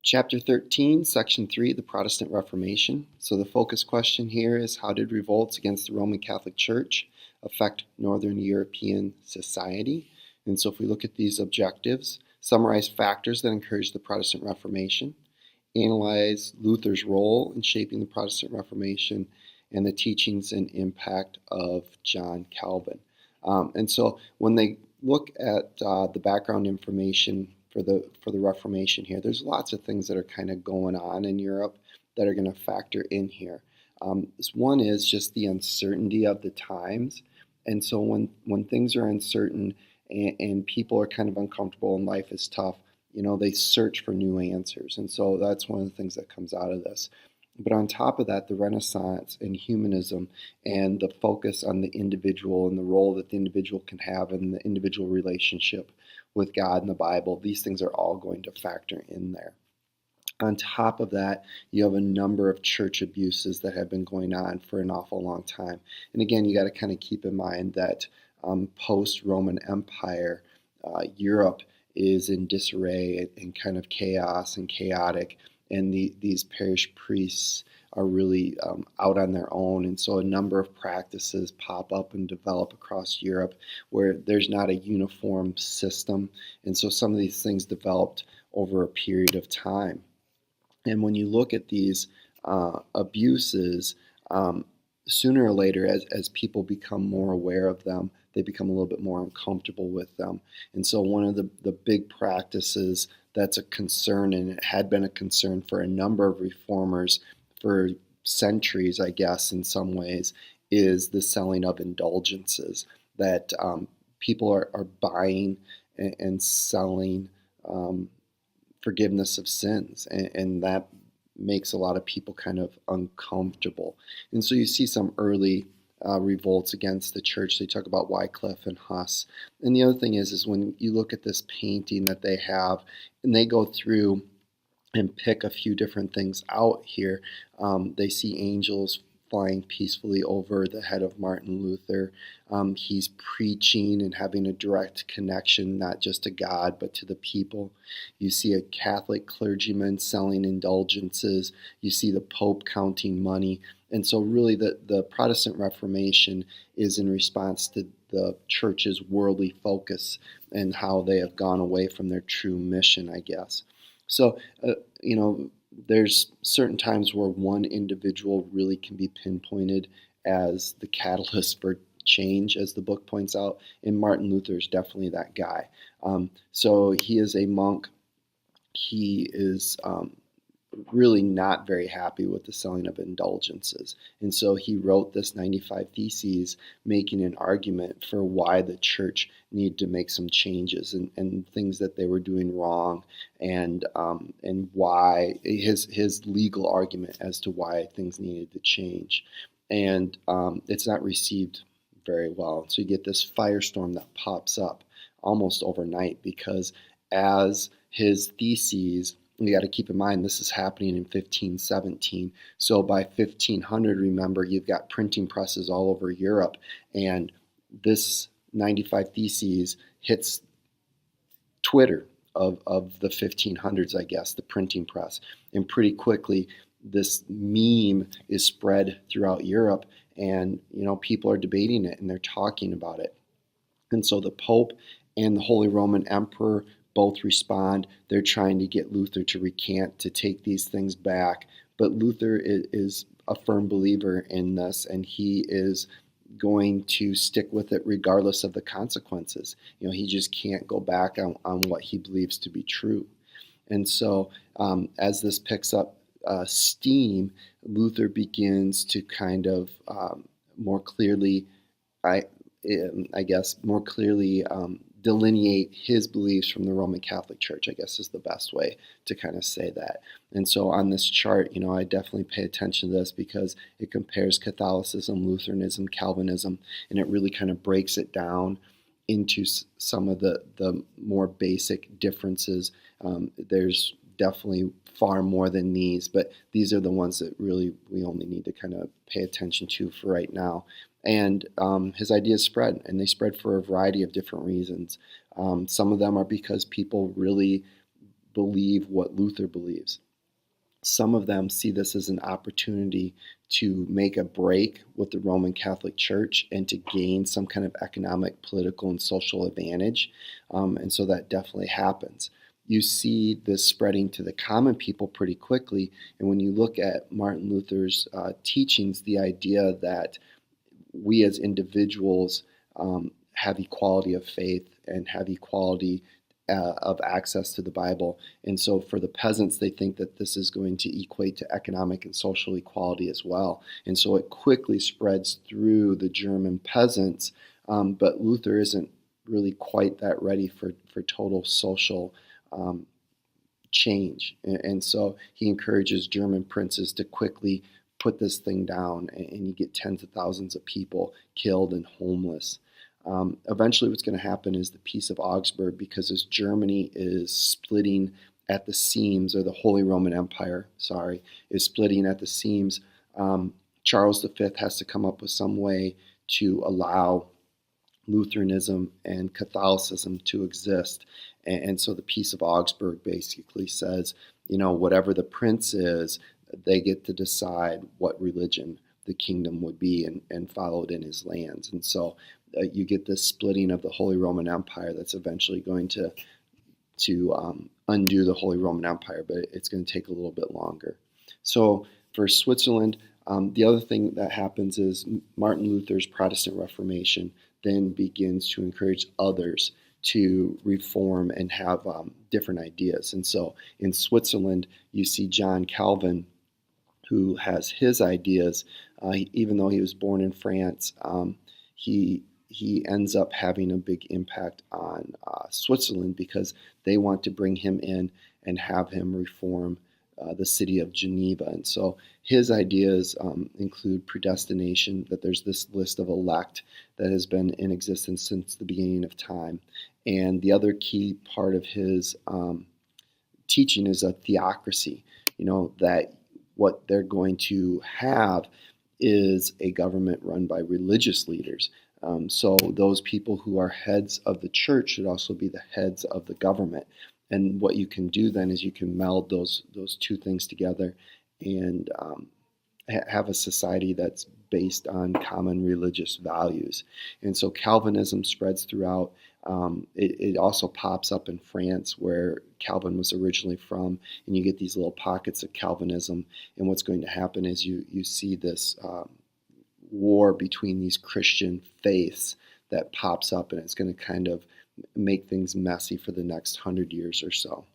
Chapter 13, Section 3, the Protestant Reformation. So the focus question here is, how did revolts against the Roman Catholic Church affect Northern European society? And so if we look at these objectives, summarize factors that encouraged the Protestant Reformation, analyze Luther's role in shaping the Protestant Reformation, and the teachings and impact of John Calvin. And so when they look at the background information for the Reformation here, there's lots of things that are kind of going on in Europe that are going to factor in here. One is just the uncertainty of the times, and so when things are uncertain and people are kind of uncomfortable and life is tough, they search for new answers, and so that's one of the things that comes out of this. But on top of that, the Renaissance and humanism and the focus on the individual and the role that the individual can have in the individual relationship with God and the Bible, these things are all going to factor in there. On top of that, you have a number of church abuses that have been going on for an awful long time. And again, you got to kind of keep in mind that post-Roman Empire, Europe is in disarray and kind of chaos and chaotic. And these parish priests are really out on their own. And so a number of practices pop up and develop across Europe where there's not a uniform system. And so some of these things developed over a period of time. And when you look at these abuses, sooner or later, as people become more aware of them, they become a little bit more uncomfortable with them. And so one of the big practices that's a concern, and it had been a concern for a number of reformers for centuries, I guess, in some ways, is the selling of indulgences, that people are buying and selling forgiveness of sins, and that makes a lot of people kind of uncomfortable. And so you see some early revolts against the church. They talk about Wycliffe and Huss. And the other thing is when you look at this painting that they have, and they go through and pick a few different things out here. They see angels flying peacefully over the head of Martin Luther. He's preaching and having a direct connection, not just to God, but to the people. You see a Catholic clergyman selling indulgences. You see the Pope counting money. And so really the Protestant Reformation is in response to the church's worldly focus and how they have gone away from their true mission, I guess. So, there's certain times where one individual really can be pinpointed as the catalyst for change, as the book points out, and Martin Luther is definitely that guy. So he is a monk. He is really not very happy with the selling of indulgences. And so he wrote this 95 Theses, making an argument for why the church needed to make some changes and things that they were doing wrong, and why his legal argument as to why things needed to change. And it's not received very well. So you get this firestorm that pops up almost overnight, because as his theses, you got to keep in mind this is happening in 1517. So by 1500, remember, you've got printing presses all over Europe, and this 95 Theses hits Twitter of the 1500s, I guess, the printing press. And pretty quickly, this meme is spread throughout Europe, and people are debating it and they're talking about it. And so the Pope and the Holy Roman Emperor both respond. They're trying to get Luther to recant, to take these things back. But Luther is a firm believer in this, and he is going to stick with it regardless of the consequences. He just can't go back on what he believes to be true. And so as this picks up steam, Luther begins to kind of more clearly, I guess, more clearly delineate his beliefs from the Roman Catholic Church, I guess, is the best way to kind of say that. And so on this chart, I definitely pay attention to this because it compares Catholicism, Lutheranism, Calvinism, and it really kind of breaks it down into some of the more basic differences. There's definitely far more than these, but these are the ones that really we only need to kind of pay attention to for right now. And his ideas spread, and they spread for a variety of different reasons. Some of them are because people really believe what Luther believes. Some of them see this as an opportunity to make a break with the Roman Catholic Church and to gain some kind of economic, political, and social advantage. And so that definitely happens. You see this spreading to the common people pretty quickly. And when you look at Martin Luther's teachings, the idea that we as individuals have equality of faith and have equality of access to the Bible. And so for the peasants, they think that this is going to equate to economic and social equality as well. And so it quickly spreads through the German peasants, but Luther isn't really quite that ready for total social change. And so he encourages German princes to quickly put this thing down, and you get tens of thousands of people killed and homeless. Eventually what's going to happen is the Peace of Augsburg, because as Germany is splitting at the seams, or the Holy Roman Empire, is splitting at the seams, Charles V has to come up with some way to allow Lutheranism and Catholicism to exist. And so the Peace of Augsburg basically says, whatever the prince is, they get to decide what religion the kingdom would be and followed in his lands. And so you get this splitting of the Holy Roman Empire that's eventually going to undo the Holy Roman Empire, but it's going to take a little bit longer. So for Switzerland, the other thing that happens is Martin Luther's Protestant Reformation then begins to encourage others to reform and have different ideas. And so in Switzerland, you see John Calvin, who has his ideas. Even though he was born in France, he ends up having a big impact on Switzerland, because they want to bring him in and have him reform the city of Geneva. And so his ideas include predestination, that there's this list of elect that has been in existence since the beginning of time. And the other key part of his teaching is a theocracy, that what they're going to have is a government run by religious leaders. So those people who are heads of the church should also be the heads of the government. And what you can do then is you can meld those two things together and have a society that's based on common religious values. And so Calvinism spreads throughout. It also pops up in France, where Calvin was originally from, and you get these little pockets of Calvinism. And what's going to happen is you see this war between these Christian faiths that pops up, and it's going to kind of make things messy for the next 100 years or so.